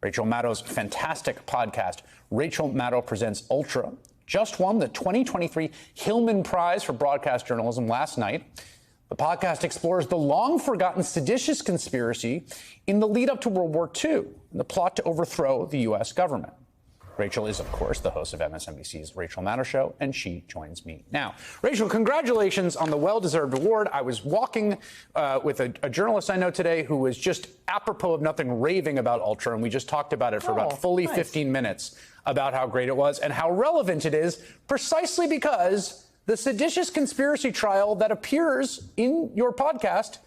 Rachel Maddow's fantastic podcast, Rachel Maddow Presents Ultra, just won the 2023 Hillman Prize for Broadcast Journalism last night. The podcast explores the long-forgotten seditious conspiracy in the lead up to World War II and the plot to overthrow the U.S. government. Rachel is, of course, the host of MSNBC's Rachel Maddow Show, and she joins me now. Rachel, congratulations on the well-deserved award. I was walking with a journalist I know today who was just apropos of nothing raving about Ultra, and we just talked about it for about fully 15 minutes about how great it was and how relevant it is, precisely because the seditious conspiracy trial that appears in your podcast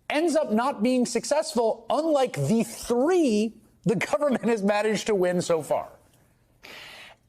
ends up not being successful, unlike the three the government has managed to win so far.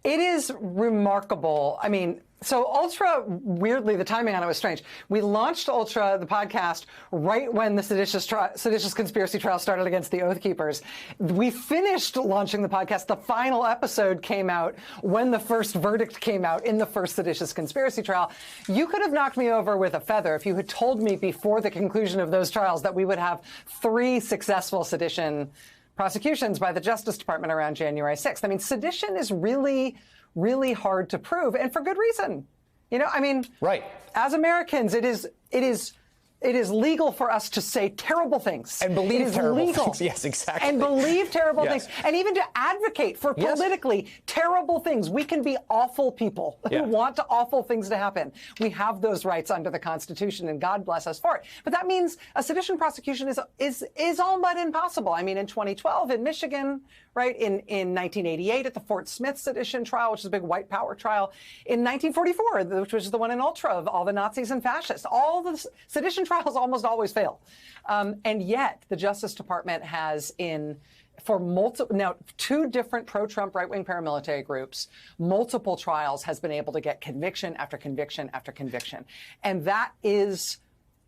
It is remarkable. I mean, so Ultra, weirdly, the timing on it was strange. We launched Ultra, the podcast, right when the seditious conspiracy trial started against the Oath Keepers. We finished launching the podcast. The final episode came out when the first verdict came out in the first seditious conspiracy trial. You could have knocked me over with a feather if you had told me before the conclusion of those trials that we would have 3 successful sedition prosecutions by the Justice Department around January 6th. I mean, sedition is really, really hard to prove, and for good reason. You know, I mean, right. As Americans, it is legal for us to say terrible things. And believe terrible things. Yes, exactly. And believe terrible things. And even to advocate for politically terrible things. We can be awful people who want awful things to happen. We have those rights under the Constitution, and God bless us for it. But that means a sedition prosecution is all but impossible. I mean, in 2012 in Michigan, right, in 1988 at the Fort Smith sedition trial, which is a big white power trial, in 1944, which was the one in Ultra of all the Nazis and fascists, all the sedition trials almost always fail. And yet the Justice Department has now 2 different pro-Trump right-wing paramilitary groups, multiple trials, has been able to get conviction after conviction after conviction. And that is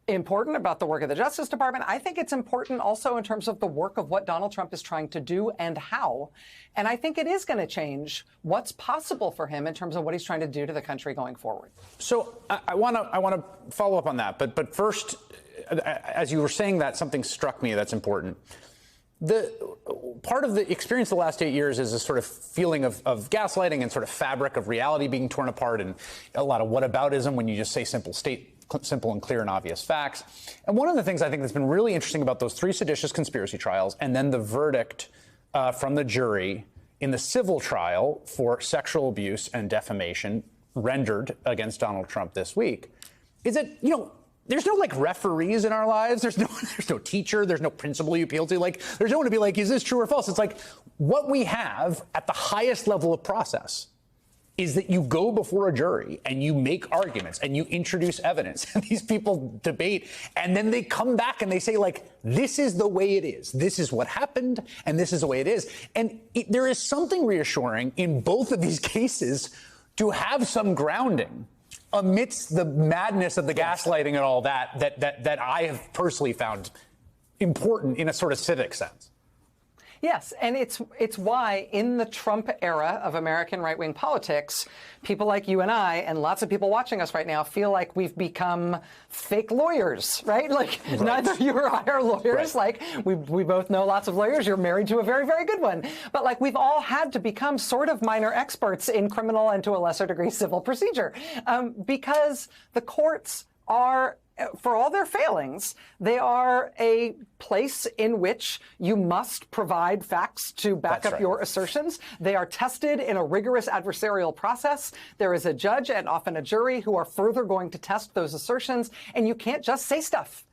important about the work of the Justice Department. I think it's important also in terms of the work of what Donald Trump is trying to do and how. And I think it is going to change what's possible for him in terms of what he's trying to do to the country going forward. So I want to follow up on that. But first, as you were saying that, something struck me that's important. The part of the experience the last 8 years is a sort of feeling of gaslighting and sort of fabric of reality being torn apart, and a lot of whataboutism when you just say simple and clear and obvious facts. And one of the things I think that's been really interesting about those 3 seditious conspiracy trials and then the verdict from the jury in the civil trial for sexual abuse and defamation rendered against Donald Trump this week is that, you know, there's no like referees in our lives. There's no teacher. There's no principal you appeal to. Like, there's no one to be like, is this true or false? It's like what we have at the highest level of process is that you go before a jury and you make arguments and you introduce evidence and these people debate and then they come back and they say, like, this is the way it is. This is what happened and this is the way it is. And there is something reassuring in both of these cases to have some grounding amidst the madness of the gaslighting and all that I have personally found important in a sort of civic sense. Yes, and it's why in the Trump era of American right-wing politics, people like you and I and lots of people watching us right now feel like we've become fake lawyers, right? Like neither you or I are lawyers. Like we both know lots of lawyers. You're married to a very, very good one. But like we've all had to become sort of minor experts in criminal and to a lesser degree civil procedure because the courts are, for all their failings, they are a place in which you must provide facts to back up your assertions. They are tested in a rigorous adversarial process. There is a judge and often a jury who are further going to test those assertions, and you can't just say stuff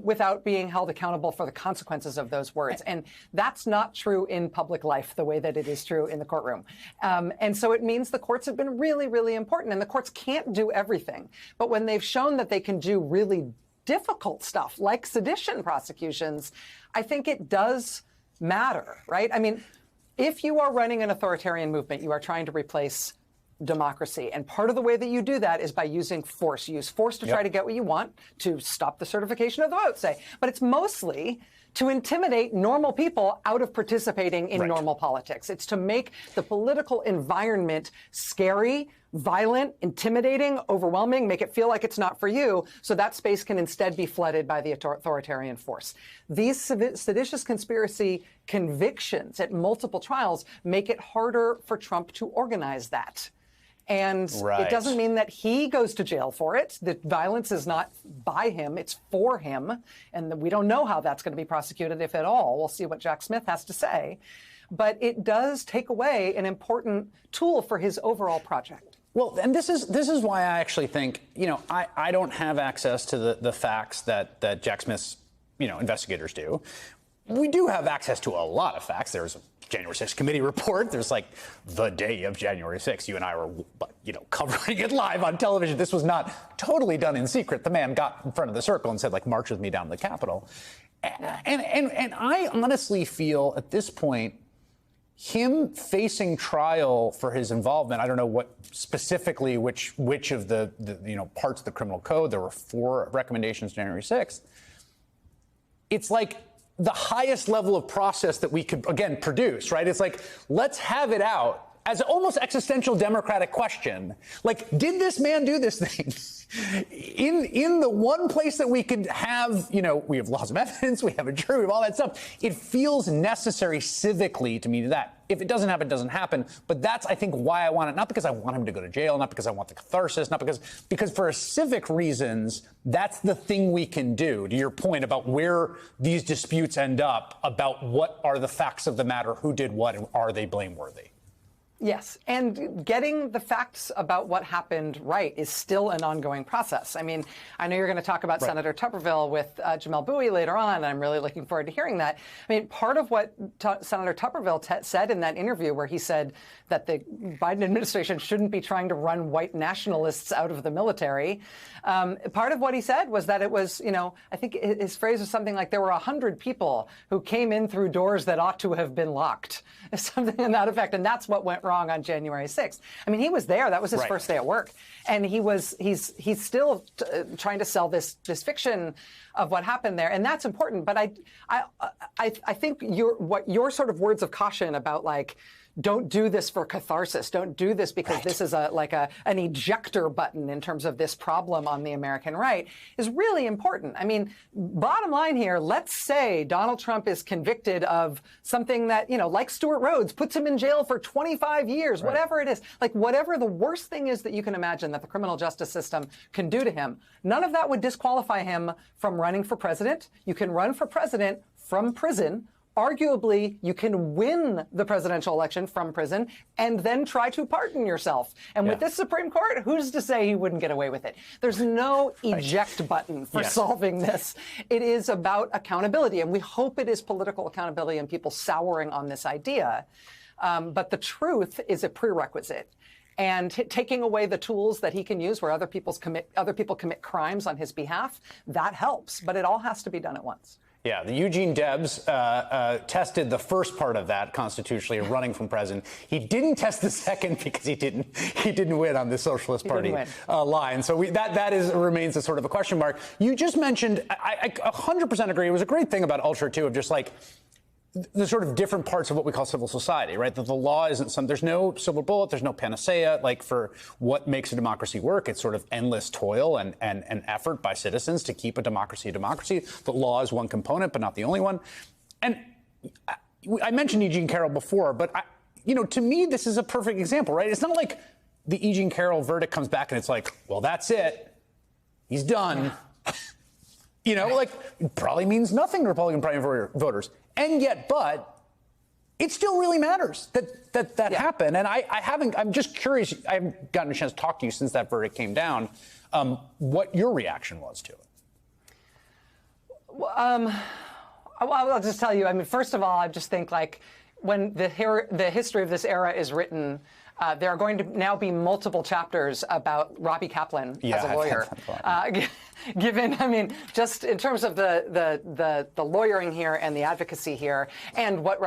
without being held accountable for the consequences of those words. And that's not true in public life the way that it is true in the courtroom. And so it means the courts have been really, really important. And the courts can't do everything. But when they've shown that they can do really difficult stuff like sedition prosecutions, I think it does matter, right? I mean, if you are running an authoritarian movement, you are trying to replace democracy. And part of the way that you do that is by using force. You use force to try to get what you want, to stop the certification of the vote, say. But it's mostly to intimidate normal people out of participating in normal politics. It's to make the political environment scary, violent, intimidating, overwhelming, make it feel like it's not for you, so that space can instead be flooded by the authoritarian force. These seditious conspiracy convictions at multiple trials make it harder for Trump to organize that. And it doesn't mean that he goes to jail for it. The violence is not by him, it's for him. And we don't know how that's going to be prosecuted, if at all. We'll see what Jack Smith has to say. But it does take away an important tool for his overall project. Well, and this is why I actually think, I don't have access to the facts that Jack Smith's, investigators do. We do have access to a lot of facts. There's a January 6th committee report. There's like the day of January 6th. You and I were, covering it live on television. This was not totally done in secret. The man got in front of the circle and said, march with me down to the Capitol. And I honestly feel at this point, him facing trial for his involvement, I don't know what specifically, which of the parts of the criminal code, there were 4 recommendations January 6th. It's like the highest level of process that we could, again, produce, right? It's like, let's have it out as an almost existential democratic question. Did this man do this thing? In the one place that we could have, we have laws of evidence, we have a jury, we have all that stuff. It feels necessary civically to me to that. If it doesn't happen, it doesn't happen. But that's, I think, why I want it. Not because I want him to go to jail, not because I want the catharsis, not because for civic reasons, that's the thing we can do. To your point about where these disputes end up, about what are the facts of the matter, who did what, and are they blameworthy? Yes, and getting the facts about what happened right is still an ongoing process. I mean, I know you're going to talk about Senator Tuberville with Jamelle Bouie later on, and I'm really looking forward to hearing that. I mean, part of what Senator Tuberville said in that interview where he said that the Biden administration shouldn't be trying to run white nationalists out of the military, part of what he said was that it was, I think his phrase was something like there were 100 people who came in through doors that ought to have been locked, something in that effect, and that's what went wrong on January 6th. I mean, he was there. That was his first day at work. And he's still trying to sell this fiction of what happened there. And that's important. But I think your sort of words of caution about don't do this for catharsis. Don't do this because this is an ejector button in terms of this problem on the American right is really important. I mean, bottom line here, let's say Donald Trump is convicted of something that, like Stuart Rhodes, puts him in jail for 25 years, whatever it is. Whatever the worst thing is that you can imagine that the criminal justice system can do to him, none of that would disqualify him from running for president. You can run for president from prison. Arguably, you can win the presidential election from prison and then try to pardon yourself. And with this Supreme Court, who's to say he wouldn't get away with it? There's no eject button for solving this. It is about accountability, and we hope it is political accountability and people souring on this idea. But the truth is a prerequisite. And taking away the tools that he can use where other people commit crimes on his behalf, that helps. But it all has to be done at once. Yeah, the Eugene Debs tested the first part of that constitutionally, running from president. He didn't test the second because he didn't win on the Socialist Party line. So that remains a sort of a question mark. You just mentioned, I 100% agree. It was a great thing about Ultra too, of just the sort of different parts of what we call civil society, right? That the law isn't there's no silver bullet, there's no panacea, for what makes a democracy work. It's sort of endless toil and effort by citizens to keep a democracy a democracy. The law is one component, but not the only one. And I mentioned E. Jean Carroll before, but to me, this is a perfect example, right? It's not like the E. Jean Carroll verdict comes back and it's well, that's it. He's done. It probably means nothing to Republican primary voters. And yet, but it still really matters that happened. And I'm just curious, I haven't gotten a chance to talk to you since that verdict came down, what your reaction was to it. Well, I'll just tell you, I mean, first of all, I just think when the history of this era is written, there are going to now be multiple chapters about Robbie Kaplan as a lawyer. Given, I mean, just in terms of the lawyering here and the advocacy here, and what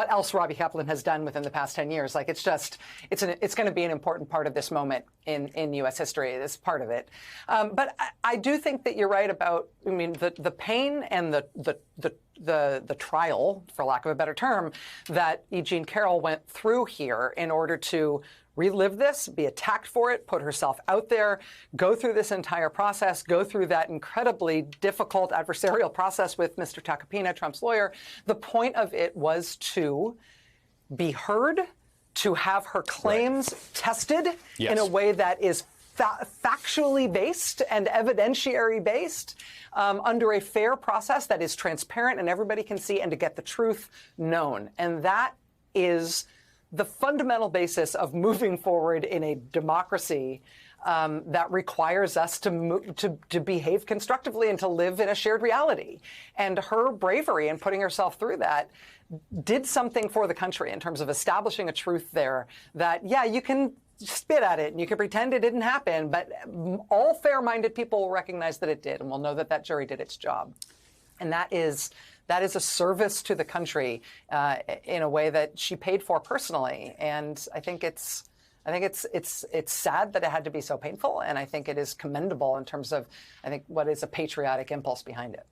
else Robbie Kaplan has done within the past 10 years, it's going to be an important part of this moment in U.S. history. This part of it, but I do think that you're right about, I mean, the pain and the the trial, for lack of a better term, that E. Jean Carroll went through here in order to relive this, be attacked for it, put herself out there, go through this entire process, go through that incredibly difficult adversarial process with Mr. Tacopina, Trump's lawyer. The point of it was to be heard, to have her claims tested in a way that is factually based and evidentiary based under a fair process that is transparent and everybody can see, and to get the truth known. And that is the fundamental basis of moving forward in a democracy that requires us to behave constructively and to live in a shared reality. And her bravery in putting herself through that did something for the country in terms of establishing a truth there that, yeah, you can spit at it and you can pretend it didn't happen, but all fair-minded people will recognize that it did, and will know that that jury did its job. And that is a service to the country in a way that she paid for personally. And I think it's sad that it had to be so painful, and I think it is commendable in terms of, I think, what is a patriotic impulse behind it.